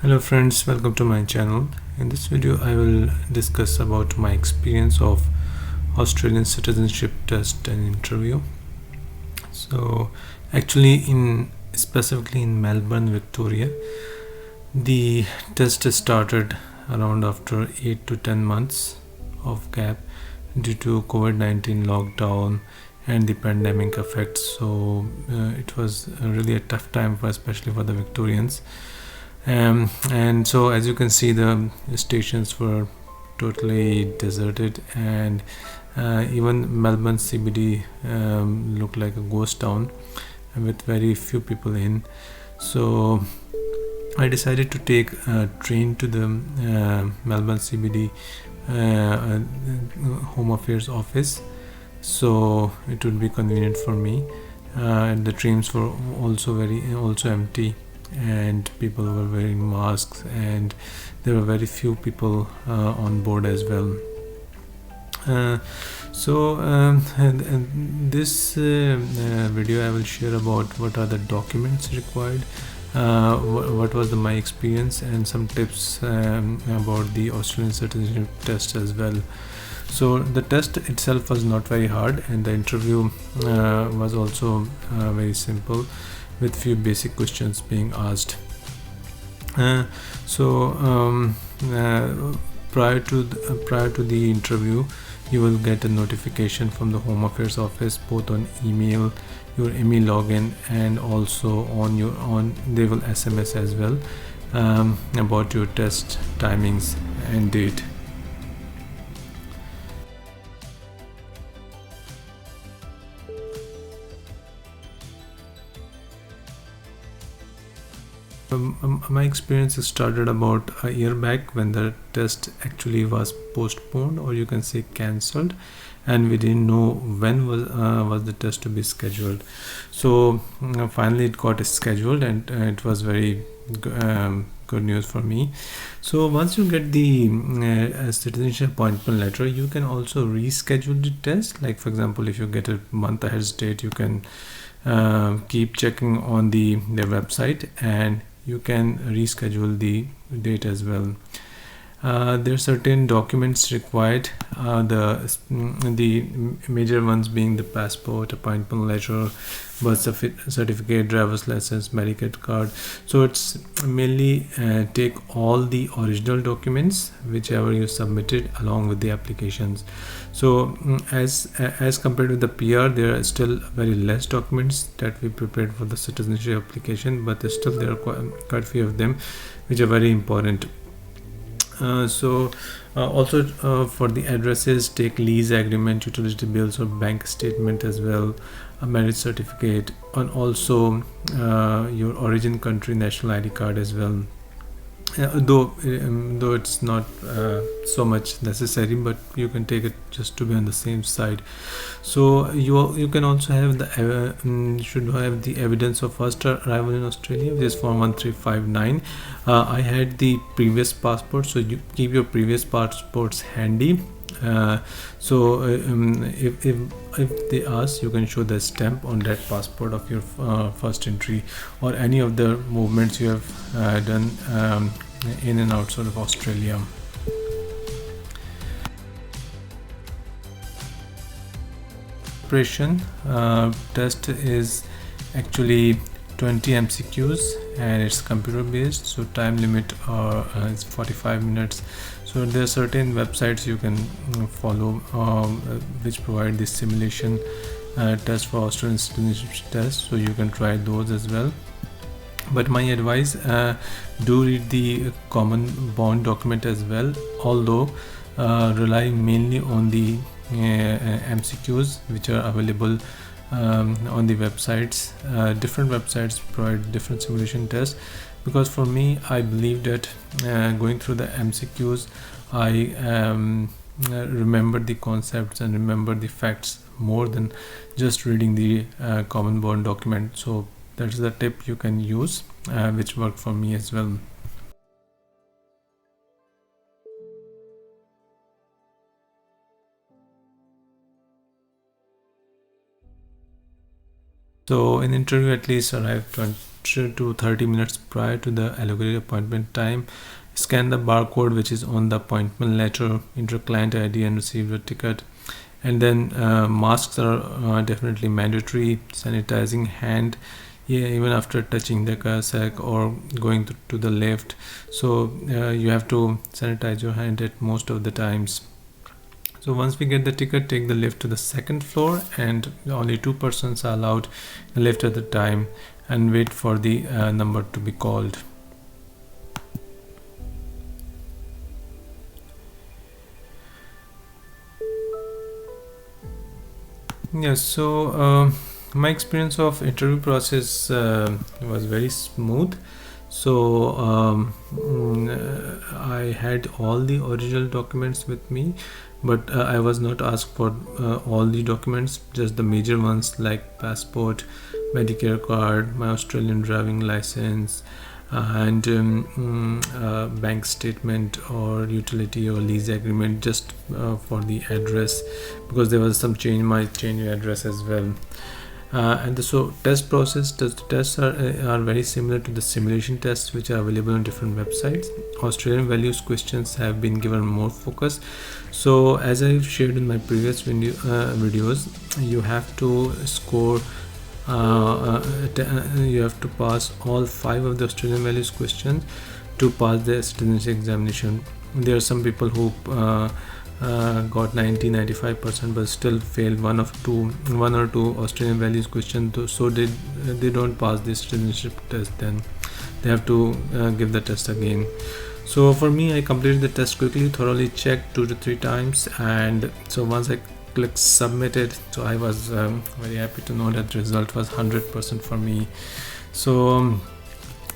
Hello friends, welcome to my channel. In this video I will discuss about my experience of Australian citizenship test and interview. So actually specifically in Melbourne, Victoria, the test started around after 8 to 10 months of gap due to COVID-19 lockdown and the pandemic effects. So it was really a tough time for especially for the Victorians. And so as you can see, the stations were totally deserted, and even Melbourne CBD looked like a ghost town with very few people in. So I decided to take a train to the Melbourne CBD Home Affairs office, so it would be convenient for me. And the trains were also empty, and people were wearing masks, and there were very few people on board as well. And this video I will share about what are the documents required, what was my experience, and some tips about the Australian citizenship test as well. So the test itself was not very hard, and the interview was also very simple, with few basic questions being asked. Uh, so prior to the interview, you will get a notification from the Home Affairs office, both on email, your email login, and also they will SMS as well about your test timings and date. My experience started about a year back, when the test actually was postponed, or you can say cancelled, and we didn't know when was the test to be scheduled. So finally it got scheduled, and it was very good news for me. So once you get the citizenship appointment letter, you can also reschedule the test. Like for example, if you get a month ahead date, you can keep checking on their website, and you can reschedule the date as well. There are certain documents required, the major ones being the passport, appointment letter, birth certificate, driver's license, Medicaid card. So it's mainly take all the original documents whichever you submitted along with the applications. So as compared with the PR, there are still very less documents that we prepared for the citizenship application, but still there are quite a few of them which are very important. Also for the addresses, take lease agreement, utility bills, or bank statement as well, a marriage certificate, and also your origin country national ID card as well. Though it's not so much necessary, but you can take it just to be on the same side. So you can also have should have the evidence of first arrival in Australia, which is form 1359. I had the previous passport, so you keep your previous passports handy. If they ask, you can show the stamp on that passport of your first entry, or any of the movements you have done in and outside of Australia. Preparation test is actually 20 MCQs, and it's computer based, so time limit is 45 minutes. So there are certain websites you can follow which provide this simulation test for Australian citizenship test, so you can try those as well. But my advice, do read the common bond document as well, although relying mainly on the MCQs which are available on the websites. Different websites provide different simulation tests, because for me, I believe that going through the MCQs, I remember the concepts and remember the facts more than just reading the common bond document. So that's the tip you can use, which worked for me as well. So in interview, at least arrive to 30 minutes prior to the allocated appointment time. Scan the barcode which is on the appointment letter, enter client ID and receive the ticket. And then masks are definitely mandatory. Sanitizing hand, yeah, even after touching the casac or going to the lift. So you have to sanitize your hand at most of the times. So once we get the ticket, take the lift to the second floor, and only 2 persons are allowed in the lift at the time, and wait for the number to be called. Yes, so my experience of interview process was very smooth. So I had all the original documents with me, but I was not asked for all the documents, just the major ones like passport, Medicare card, my Australian driving license, and bank statement or utility or lease agreement, just for the address, because there was some change, might change your address as well. So test process, the tests are very similar to the simulation tests which are available on different websites. Australian values questions have been given more focus. So as I shared in my previous videos, you have to score you have to pass all 5 of the Australian values questions to pass the citizenship examination. There are some people who got 90-95% but still failed one or two Australian values questions, so they don't pass the citizenship test. Then they have to give the test again. So for me, I completed the test quickly, thoroughly checked 2 to 3 times, and so once I clicked submitted, so I was very happy to know that the result was 100% for me. So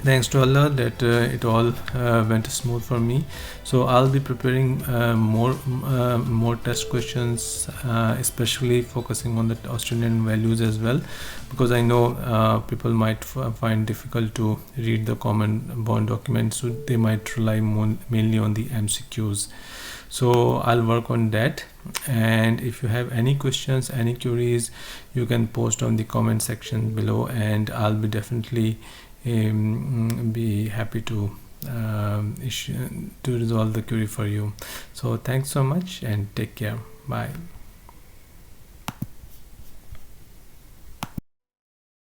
thanks to Allah that it all went smooth for me. So I'll be preparing more test questions, especially focusing on the Australian values as well, because I know people might find difficult to read the common bond document, so they might rely mainly on the MCQs. So I'll work on that, and if you have any questions, any queries, you can post on the comment section below, and I'll be definitely be happy to resolve the query for you. So thanks so much and take care. Bye.